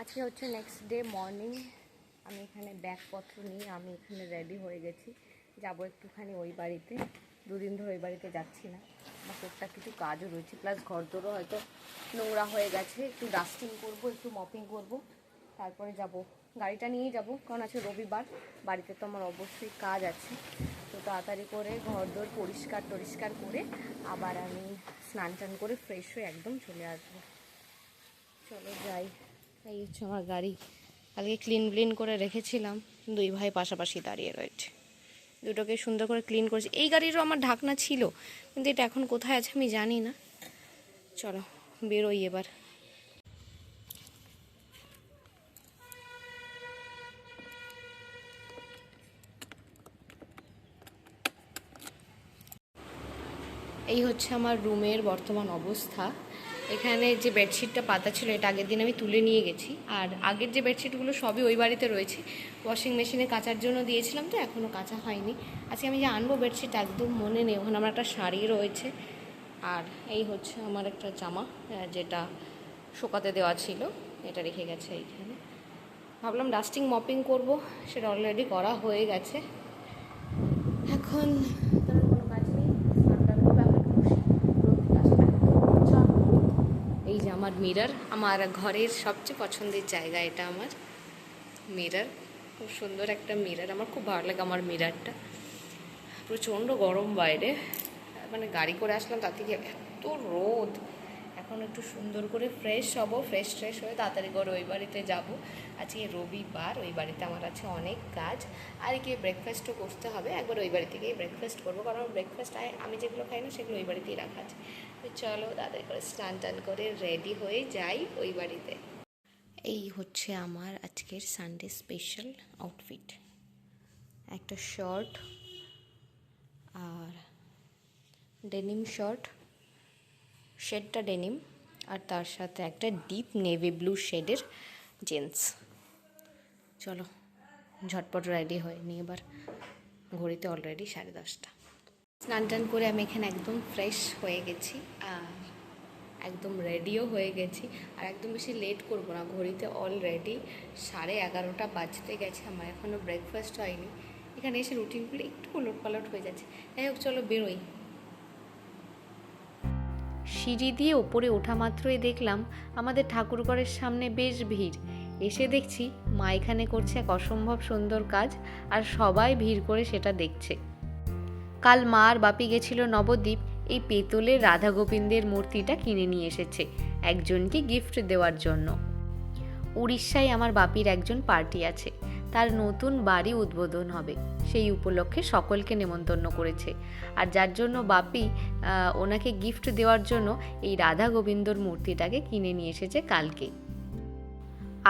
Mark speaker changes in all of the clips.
Speaker 1: আজকে হচ্ছে next day morning. আমি এখানে ব্যাগপত্র নিয়ে আমি এখানে রেডি হয়ে গেছি, যাবো একটুখানি ওই বাড়িতে। দুদিন ধরে ওই বাড়িতে যাচ্ছি না, আমার টুকটাক কিছু কাজও রয়েছে, প্লাস ঘরদোরও হয়তো নোংরা হয়ে গেছে, একটু ডাস্টিং করব, একটু মপিং করব, তারপরে যাব। গাড়িটা নিয়েই যাব, কারণ আছে রবিবার, বাড়িতে তো আমার অবশ্যই কাজ আছে। তো তাড়াতাড়ি করে ঘরদোর পরিষ্কার করে আবার আমি স্নান টান করে ফ্রেশ হয়ে একদম চলে আসবো। চলো যাই। এই হচ্ছে আমার গাড়ি, কালকে ক্লিন করে রেখেছিলাম, দুই ভাই পাশাপাশি দাঁড়িয়ে রয়েছে, দুটোকে সুন্দর করে ক্লিন করেছি। এই গাড়িরও আমার ঢাকনা ছিল, কিন্তু এটা এখন কোথায় আছে আমি জানি না। চলো বেরোই এবার। এই হচ্ছে আমার রুমের বর্তমান অবস্থা। এখানে যে বেডশিটটা পাতা ছিল এটা আগের দিন আমি তুলে নিয়ে গেছি, আর আগের যে বেডশিটগুলো সবই ওই বাড়িতে রয়েছে, ওয়াশিং মেশিনে কাচার জন্য দিয়েছিলাম, তো এখনও কাচা হয়নি। আজকে আমি যে আনবো বেডশিট একদম মনে নেই, ওখানে আমার একটা শাড়ি রয়েছে, আর এই হচ্ছে আমার একটা জামা যেটা শুকাতে দেওয়া ছিল, এটা রেখে গেছে এইখানে। ভাবলাম ডাস্টিং মপিং করব, সেটা অলরেডি করা হয়ে গেছে। এখন কোনো কাজ নেই, এই যে আমার মিরর, আমার ঘরের সবচেয়ে পছন্দের জায়গা এটা, আমার মিরর, খুব সুন্দর একটা মিরর, আমার খুব ভালো লাগে আমার মিররটা। প্রচণ্ড গরম বাইরে, মানে গাড়ি করে আসলাম, তার থেকে এত রোদ। এখন একটু সুন্দর করে ফ্রেশ হব, ফ্রেশ হয়ে তাড়াতাড়ি করে ওই বাড়িতে যাব। আজকে রবিবার, ওই বাড়িতে আমার আছে অনেক কাজ, আর গিয়ে ব্রেকফাস্টও করতে হবে। একবার ওই বাড়িতে গিয়ে ব্রেকফাস্ট করবো, কারণ ব্রেকফাস্ট আমি যেগুলো খাই না সেগুলো ওই বাড়িতেই রাখা আছে। তো চলো তাড়াতাড়ি করে স্নান টান করে রেডি হয়ে যাই ওই বাড়িতে। এই হচ্ছে আমার আজকের সানডে স্পেশাল আউটফিট, একটা শর্ট আর ডেনিম শর্ট, শেডটা ডেনিম, আর তার সাথে একটা ডিপ নেভি ব্লু শেডের জিন্স। চলো ঝটপট রেডি হয়ে নিই এবার, ঘড়িতে অলরেডি 10:30। স্নান টান করে আমি এখানে একদম ফ্রেশ হয়ে গেছি, আর একদম রেডিও হয়ে গেছি, আর একদম বেশি লেট করবো না, ঘড়িতে অলরেডি 11:30 বাজতে গেছে, আমার এখনও ব্রেকফাস্ট হয়নি। এখানে এসে রুটিনগুলো একটু উলটপালট হয়ে যাচ্ছে। যাই হোক চলো বেরোই। সিঁড়ি দিয়ে ওপরে ওঠা মাত্রই দেখলাম আমাদের ঠাকুরঘরের সামনে বেশ ভিড়। এসে দেখছি মা এখানে করছে এক অসম্ভব সুন্দর কাজ, আর সবাই ভিড় করে সেটা দেখছে। কাল মা আর বাপি গেছিল নবদ্বীপ, এই পেতলের রাধা গোবিন্দের মূর্তিটা কিনে নিয়ে এসেছে একজনকে গিফট দেওয়ার জন্য। উড়িষ্যায় আমার বাপির একজন পার্টি আছে, তার নতুন বাড়ি উদ্বোধন হবে, সেই উপলক্ষে সকলকে নেমন্তন্ন করেছে, আর যার জন্য বাপি ওনাকে গিফট দেওয়ার জন্য এই রাধা গোবিন্দর মূর্তিটাকে কিনে নিয়ে এসেছে কালকে।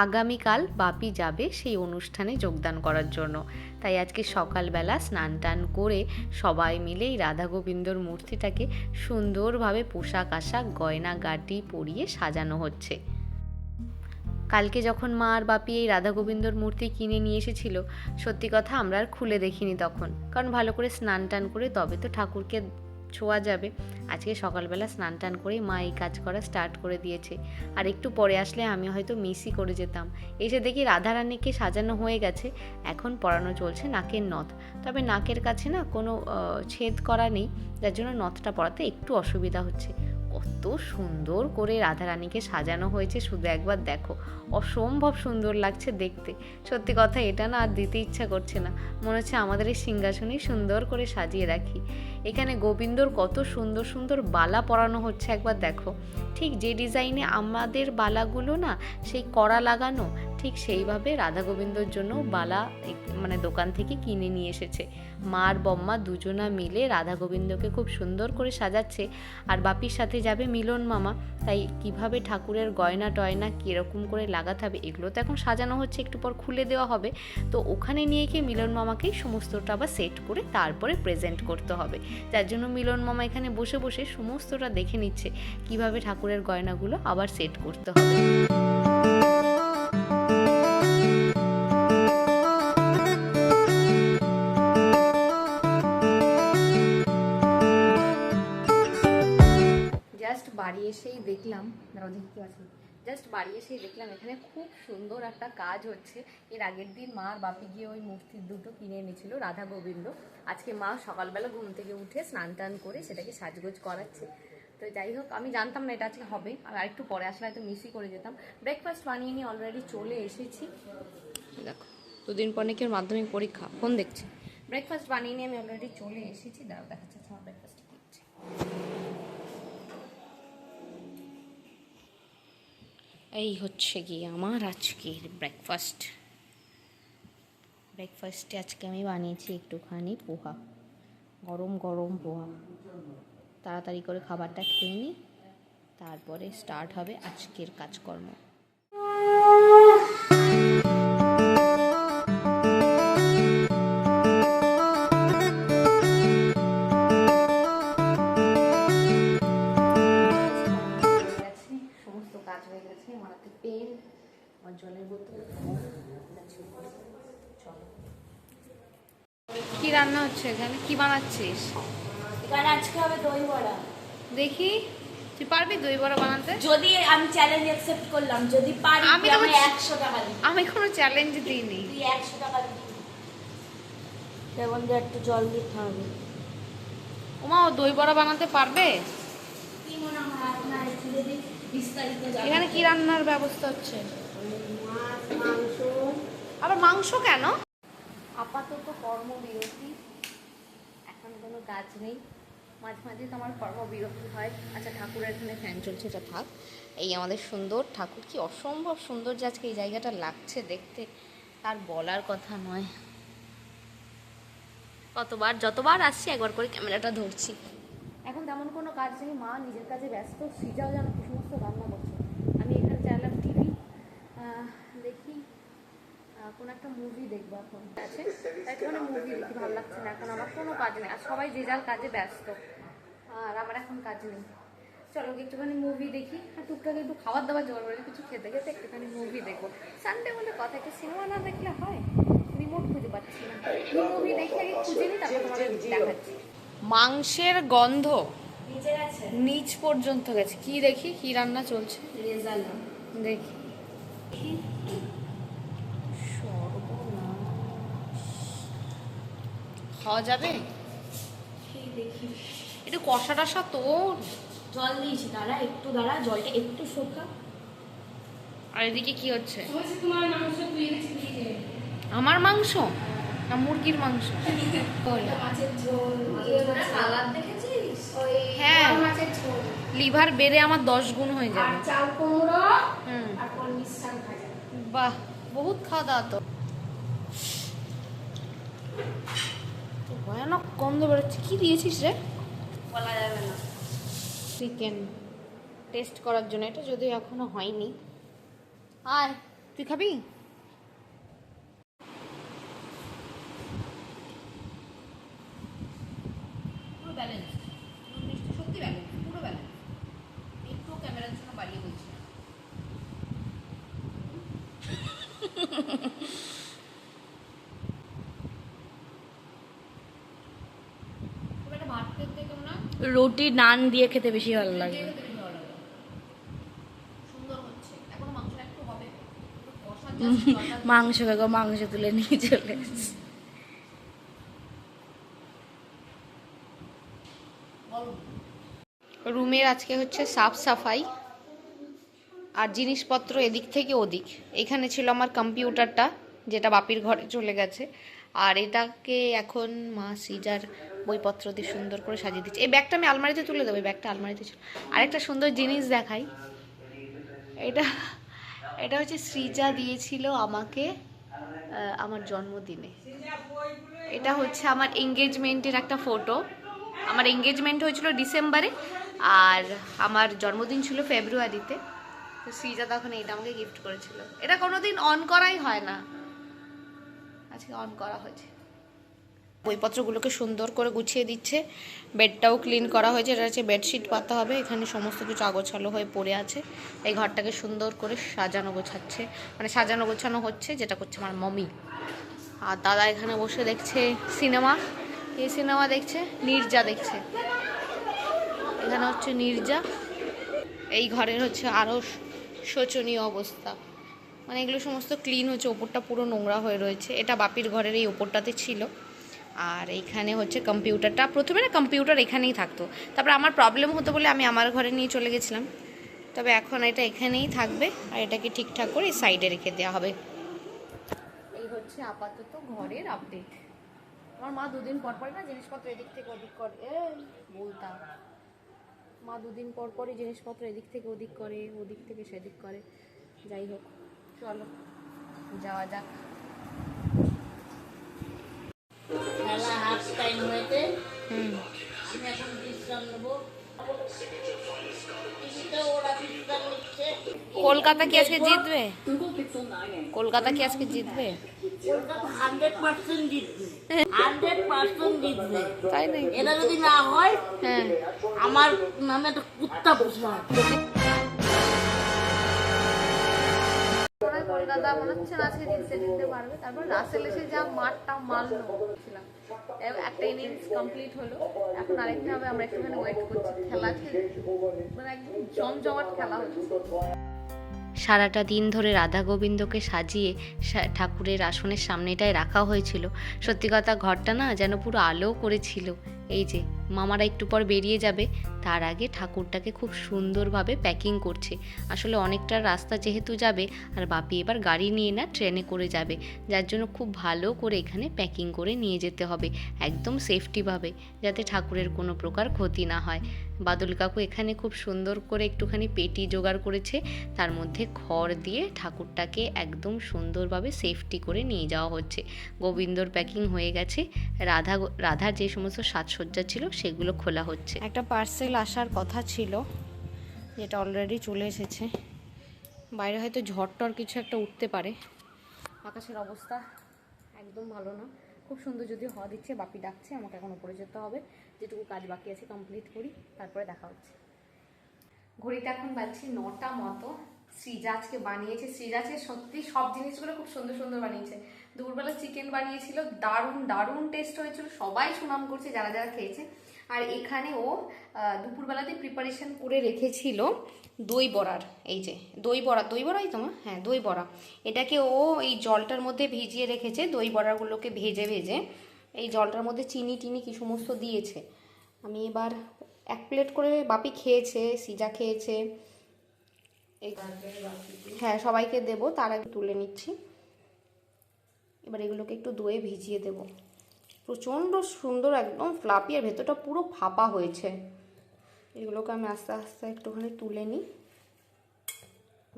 Speaker 1: আগামীকাল বাপি যাবে সেই অনুষ্ঠানে যোগদান করার জন্য, তাই আজকে সকালবেলা স্নান টান করে সবাই মিলে এই রাধা গোবিন্দর মূর্তিটাকে সুন্দরভাবে পোশাক আশাক গয়না গাটি পরিয়ে সাজানো হচ্ছে। কালকে যখন মা আর বাপি এই রাধা গোবিন্দর মূর্তি কিনে নিয়ে এসেছিল, সত্যি কথা আমরা আর খুলে দেখিনি তখন, কারণ ভালো করে স্নান টান করে তবে তো ঠাকুরকে ছোঁয়া যাবে। আজকে সকালবেলা স্নান টান করেই মা এই কাজ করা স্টার্ট করে দিয়েছে, আর একটু পরে আসলে আমি হয়তো মিসই করে যেতাম। এসে দেখি রাধারানীকে সাজানো হয়ে গেছে, এখন পরানো চলছে নাকের নথ, তবে নাকের কাছে না কোনো ছেদ করা নেই, যার জন্য নথটা পরাতে একটু অসুবিধা হচ্ছে। কত সুন্দর করে রাধারানীকে সাজানো হয়েছে শুধু একবার দেখো, অসম্ভব সুন্দর লাগছে দেখতে। সত্যি কথা এটা না আর দিতে ইচ্ছা করছে না, মনে হচ্ছে আমাদের এই সিংহাসনেই সুন্দর করে সাজিয়ে রাখি। এখানে গোবিন্দর কত সুন্দর সুন্দর বালা পরানো হচ্ছে একবার দেখো, ঠিক যে ডিজাইনে আমাদের বালাগুলো না সেই কড়া লাগানো, ঠিক সেইভাবে রাধা গোবিন্দর জন্য বালা মানে দোকান থেকে কিনে নিয়ে এসেছে। মা আর বম্মা দুজনা মিলে রাধা গোবিন্দকে খুব সুন্দর করে সাজাচ্ছে, আর বাপির সাথে যাবে মিলন মামা, তাই কিভাবে ঠাকুরের গয়না টয়না কীরকম করে লাগাতে হবে এগুলো তো এখন সাজানো হচ্ছে, একটু পর খুলে দেওয়া হবে, তো ওখানে নিয়ে গিয়ে মিলন মামাকেই সমস্তটা আবার সেট করে তারপরে প্রেজেন্ট করতে হবে। যার জন্য মিলন মামা এখানে বসে বসে সমস্তটা দেখে নিচ্ছে কিভাবে ঠাকুরের গয়নাগুলো আবার সেট করতে হবে। জাস্ট বাড়ি এসেই দেখলাম, দেখতে পাচ্ছি জাস্ট বাড়ি এসেই দেখলাম এখানে খুব সুন্দর একটা কাজ হচ্ছে। এর আগের দিন মা আর বাপি গিয়ে ওই মূর্তির দুটো কিনে এনেছিল, রাধা গোবিন্দ। আজকে মা সকালবেলা ঘুম থেকে উঠে স্নান টান করে সেটাকে সাজগোজ করাচ্ছে। তো যাই হোক, আমি জানতাম না এটা আজকে হবে, আর একটু পরে আসলে হয়তো মিসই করে যেতাম। ব্রেকফাস্ট বানিয়ে নিয়ে অলরেডি চলে এসেছি। দেখো, দুদিন পর নাকি ওর মাধ্যমিক পরীক্ষা, ফোন দেখছি। ব্রেকফাস্ট বানিয়ে নিয়ে আমি অলরেডি চলে এসেছি। দাঁড়াও দেখাচ্ছি আমার ব্রেকফাস্ট দিচ্ছি। এই হচ্ছে কি আমার আজকের ব্রেকফাস্টে আজকে আমি বানিয়েছি একটুখানি পোহা, গরম গরম পোহা। তাড়াতাড়ি করে খাবারটা খেয়ে নিই, তারপরে স্টার্ট হবে আজকের কাজকর্ম। সমস্ত কাজ হয়ে গেছে, আমার হাতে পেন, আমার জলের বোতল। চলো, কি রান্না হচ্ছে এখানে? কি বানাচ্ছিস?
Speaker 2: এখানে আজকে হবে দই বড়া।
Speaker 1: দেখি তুই পারবি দই বড়া বানাতে?
Speaker 2: যদি আমি চ্যালেঞ্জ অ্যাকসেপ্ট করলাম, যদি পারি আমি 100 টাকা দিই।
Speaker 1: আমি কোনো চ্যালেঞ্জ দিইনি।
Speaker 2: তুই 100 টাকা দিবি। যেমন যে একটু জল দিতে হবে।
Speaker 1: ওমা, ও দই বড়া বানাতে পারবে?
Speaker 2: কি মনে হয় আপনার যদি বিস্তারিত জানতে?
Speaker 1: এখানে কি রান্নার ব্যবস্থা হচ্ছে?
Speaker 2: মাছ, মাংস।
Speaker 1: আবার মাংস কেন? আপাতত কর্মবিরতি, এখন কোনো কাজ নেই। মাঝে মাঝে তো আমার কর্মবিরতি হয়। আচ্ছা, ঠাকুরের এখানে ফ্যান চলছে, এটা থাক। এই আমাদের সুন্দর ঠাকুর, কি অসম্ভব সুন্দর যে আজকে এই জায়গাটা লাগছে দেখতে, তার বলার কথা নয়। যতবার আসছি একবার করে ক্যামেরাটা ধরছি। এখন তেমন কোনো কাজ নেই, মা নিজের কাজে ব্যস্ত, সৃজাও যেন কি সমস্ত রান্না করছে। আমি এখানে চাইলাম টিভি দেখি, কোনো একটা মুভি দেখবো এখন আছে, তাই কোনো মুভি দেখি, ভালো লাগছে না এখন, আমার কোনো কাজ নেই। আর সবাই যে যার কাজে ব্যস্ত, আর আমার এখন কাজ নেই। চলো একটুখানি মুভি দেখি, আর টুকটাক একটু খাবার দাবার জোগাড় করে কিছু খেতে খেতে একটুখানি মুভি দেখবো। সানডে বলে কথা, একটু সিনেমা না দেখলে হয়? রিমোট খুঁজে পাচ্ছি না। মুভি দেখে আগে খুঁজে নিই, তারপর তোমাদের দেখাচ্ছি। মাংসের গন্ধ নিচ পর্যন্ত গেছে। কি দেখি কি রান্না চলছে, দেখি। খাওয়া যাবে?
Speaker 2: দেখি
Speaker 1: একটু কষা টষা তোর।
Speaker 2: জল দিয়েছি, একটু দাঁড়া, জলটা একটু শোকা।
Speaker 1: আর এদিকে কি হচ্ছে?
Speaker 2: তোমার মাংস তুই
Speaker 1: আমার মাংস না মুরগির মাংস?
Speaker 2: মাছের ঝোল, সালাদ দেখেছিস?
Speaker 1: হ্যাঁ,
Speaker 2: মাছের ঝোল,
Speaker 1: লিভার বেড়ে আমার 10 গুণ হয়ে যাবে।
Speaker 2: চাল কুমড়ো
Speaker 1: হুম,
Speaker 2: আর কলমির শাক ভাজা।
Speaker 1: বাহ, বহুত খাওয়া দাওয়া তো। ভয়ানক গন্ধ বেরোচ্ছে। কি দিয়েছিস রে?
Speaker 2: বলা যাবে না।
Speaker 1: চিকেন টেস্ট করার জন্য, এটা যদিও এখনো হয়নি। আয়, তুই খাবি? পুরো ব্যালেন্স, সত্যি ব্যালেন্স, পুরো ব্যালেন্স। একটু ক্যামেরার জন্য বাড়িয়ে বলছি না।
Speaker 2: রুটি নান দিয়ে খেতে বেশি ভালো লাগে। মাংস বেগো, মাংস তুলে নিয়ে চলে এসেছে।
Speaker 1: রুমের আজকে হচ্ছে সাফ সাফাই, আর জিনিসপত্র এদিক থেকে ওদিক। এখানে ছিল আমার কম্পিউটারটা, যেটা বাপির ঘরে চলে গেছে, আর এটাকে এখন মা সিজার বইপত্র দিয়ে সুন্দর করে সাজিয়ে দিচ্ছে। এই ব্যাগটা আমি আলমারিতে তুলে দেবো, এই ব্যাগটা আলমারিতে ছিল। আরেকটা সুন্দর জিনিস দেখাই, এটা এটা হচ্ছে সৃজা দিয়েছিল আমাকে আমার জন্মদিনে। এটা হচ্ছে আমার এঙ্গেজমেন্টের একটা ফটো। আমার এঙ্গেজমেন্ট হয়েছিল ডিসেম্বরে, আর আমার জন্মদিন ছিল ফেব্রুয়ারিতে। তো সৃজা তখন এটা আমাকে গিফট করেছিল। এটা কোনোদিন অন করাই হয় না, আজকে অন করা হয়েছে। বইপত্রগুলোকে সুন্দর করে গুছিয়ে দিচ্ছে, বেডটাও ক্লিন করা হয়েছে। এটা হচ্ছে বেডশিট পাতা হবে, এখানে সমস্ত কিছু আগোছালো হয়ে পড়ে আছে। এই ঘরটাকে সুন্দর করে সাজানো গোছাচ্ছে, মানে সাজানো গোছানো হচ্ছে, যেটা করছে আমার মমি। আর দাদা এখানে বসে দেখছে সিনেমা। এই সিনেমা দেখছে, নির্জা দেখছে। এখানে হচ্ছে নির্জা। এই ঘরের হচ্ছে আরও শোচনীয় অবস্থা, মানে এগুলো সমস্ত ক্লিন হচ্ছে, ওপরটা পুরো নোংরা হয়ে রয়েছে। এটা বাপির ঘরের এই ওপরটাতে ছিল। আর এইখানে হচ্ছে কম্পিউটারটা, প্রথমে না কম্পিউটার এখানেই থাকতো, তারপরে আমার প্রবলেম হতো বলে আমি আমার ঘরে নিয়ে চলে গেছিলাম। তবে এখন এটা এখানেই থাকবে, আর এটাকে ঠিকঠাক করে সাইডে রেখে দেওয়া হবে। এই হচ্ছে আপাতত ঘরের আপডেট। আমার মা দুদিন পর পর না জিনিসপত্র এদিক থেকে ওদিক করে, বলতাম মা দুদিন পর পরই জিনিসপত্র এদিক থেকে ওদিক করে, ওদিক থেকে সেদিক করে। যাই হোক, চলো যাওয়া যাক।
Speaker 2: খেলা হাফ টাইম হয়েছে,
Speaker 1: হুম,
Speaker 2: আমি এখন বিশ্রাম নেবো। টিভিতে ওরা বিশ্রাম নিচ্ছে।
Speaker 1: কলকাতা কি আজকে জিতবে? কলকাতা কি আজকে জিতবে?
Speaker 2: কলকাতা 100% জিতবে, 100% জিতবে।
Speaker 1: তাই নাকি?
Speaker 2: এটা যদি না হয়,
Speaker 1: হ্যাঁ,
Speaker 2: আমার নামে একটা কুত্তা বসে আছে।
Speaker 1: কলকাতা মনে হচ্ছে না আজকে জিততে পারবে। তারপর রাসেল এসে যা মারটা মারলো, ছিলাম একটা ইনিংস কমপ্লিট হলো, এখন আরেকটা হবে। আমরা একটুখানি ওয়েট করছি, খেলা মানে একদম জমজমাট খেলা হচ্ছে। সারাটা দিন ধরে রাধা গোবিন্দকে সাজিয়ে ঠাকুরের আসনের সামনেটায় রাখা হয়েছিল। সত্যি কথা, ঘরটা না যেন পুরো আলো করেছিল। এই যে মামারা একটু পর বেরিয়ে যাবে, তার আগে ঠাকুরটাকে খুব সুন্দরভাবে প্যাকিং করছে। আসলে অনেকটা রাস্তা যেহেতু যাবে, আর বাপি এবার গাড়ি নিয়ে না ট্রেনে করে যাবে, যার জন্য খুব ভালো করে এখানে প্যাকিং করে নিয়ে যেতে হবে, একদম সেফটিভাবে, যাতে ঠাকুরের কোনো প্রকার ক্ষতি না হয়। বাদল কাকু এখানে খুব সুন্দর করে একটুখানি পেটি জোগাড় করেছে, তার মধ্যে খড় দিয়ে ঠাকুরটাকে একদম সুন্দরভাবে সেফটি করে নিয়ে যাওয়া হচ্ছে। গোবিন্দর প্যাকিং হয়ে গেছে, রাধার যে সমস্ত সাজসজ্জা ছিল সেগুলো খোলা হচ্ছে। একটা পার্সেল আসার কথা ছিল, যেটা অলরেডি চলে এসেছে। বাইরে হয়তো ঝড় টর কিছু একটা উঠতে পারে, আকাশের অবস্থা একদম ভালো না। খুব সুন্দর যদি হওয়া দিচ্ছে, বাপি ডাকছে, আমাকে এখন উপরে যেতে হবে, যেটুকু কাজ বাকি আছে কমপ্লিট করি, তারপরে দেখা হচ্ছে। ঘড়িতে এখন বাজছে 9টা মতো। সৃজা আজকে বানিয়েছে, সৃজাকে সত্যি সব জিনিসগুলো খুব সুন্দর সুন্দর বানিয়েছে। দুপুরবেলা চিকেন বানিয়েছিল, দারুণ দারুণ টেস্ট হয়েছিল, সবাই সুনাম করছে যারা যারা খেয়েছে। আর এখানে ও দুপুরবেলাতে প্রিপারেশন করে রেখেছিল দই বড়ার। এই যে দই বড়াই তোমার, হ্যাঁ দই বড়া। এটাকে ও এই জলটার মধ্যে ভিজিয়ে রেখেছে, দই বড়াগুলোকে ভেজে ভেজে এই জলটার মধ্যে চিনি টিনি কি সমস্ত দিয়েছে। আমি এবার 1 প্লেট করে বাপি খেয়েছে, সিজা খেয়েছে, হ্যাঁ সবাইকে দেব, তার আগে তুলে নিচ্ছি। এবার এগুলোকে একটু দইয়ে ভিজিয়ে দেব। প্রচণ্ড সুন্দর, একদম ফ্লাপি, আর ভেতরটা পুরো ফাঁপা হয়েছে। এগুলোকে আমি আস্তে আস্তে একটুখানি তুলে নিই,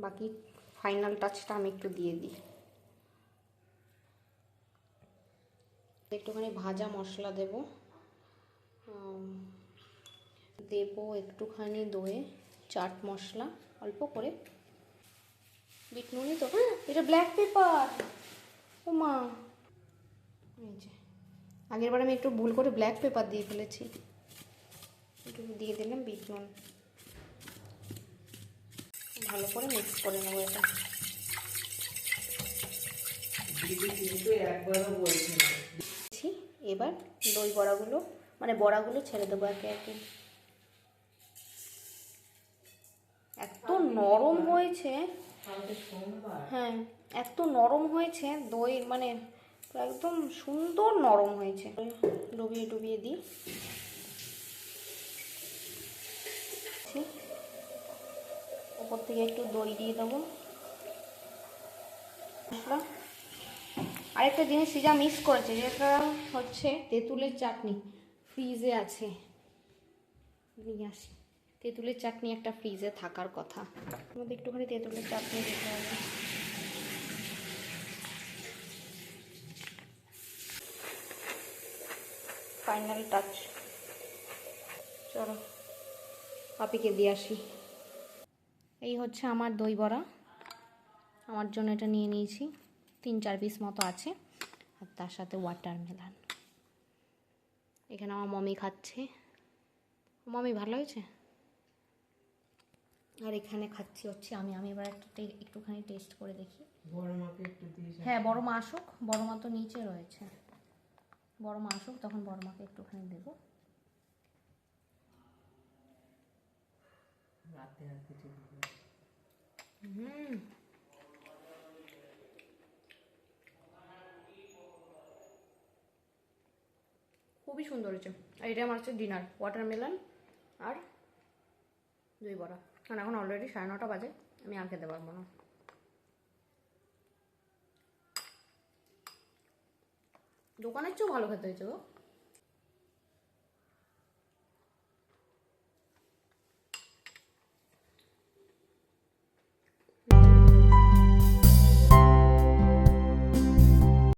Speaker 1: বাকি ফাইনাল টাচটা আমি একটু দিয়ে দিই। একটুখানি ভাজা মশলা দেব, একটুখানি দইয়ে চাট মশলা অল্প করে, বিট নুনই তো, এটা ব্ল্যাক পেপার। ও মা, এই যে আগের বার আমি একটু ভুল করে ব্ল্যাক পেপার দিয়ে ফেলেছি, একটু দিয়ে দিলাম বিট নুন। ভালো করে মিক্স করে নেবো এটা। এবার দই বড়াগুলো, মানে বড়াগুলো ছেড়ে দেবো একে একে। এত নরম হয়েছে, হ্যাঁ এত নরম হয়েছে দই, মানে একদম সুন্দর নরম হয়েছে। ডুবিয়ে ডুবিয়ে দিই, ওপর থেকে একটু দই দিয়ে দেবো। আরেকটা জিনিস যা মিস করেছে, যেটা হচ্ছে তেঁতুলের চাটনি, ফ্রিজে আছে, নিয়ে আসি। তেঁতুলের চাটনি একটা ফ্রিজে থাকার কথা, আমাদের একটুখানি তেঁতুলের চাটনি দিতে হবে। ফাইনাল টাচ, চলো পাপিকে দিয়ে আসি। এই হচ্ছে আমার দই বড়া, আমার জন্য এটা নিয়ে নিয়েছি, 3-4 পিস মতো আছে, আর তার সাথে ওয়াটারমেলন। এখানে আমার মমি খাচ্ছে, মমি ভালো হয়েছে। আর এখানে খাচ্ছি হচ্ছে আমি এবার একটুখানি টেস্ট করে দেখি। হ্যাঁ বড় মা আসুক, বড় মা তো নিচে রয়েছে, বড় মা আসুক তখন বড় মাকে একটুখানি দেবো।
Speaker 3: খুবই সুন্দর হয়েছে। আর এটা আমার হচ্ছে ডিনার, ওয়াটারমেলন আর দই বড়া। কারণ এখন অলরেডি 9:30 বাজে, আমি আর খেতে পারবো না। দোকানের চেয়েও ভালো খেতে হয়েছে গো।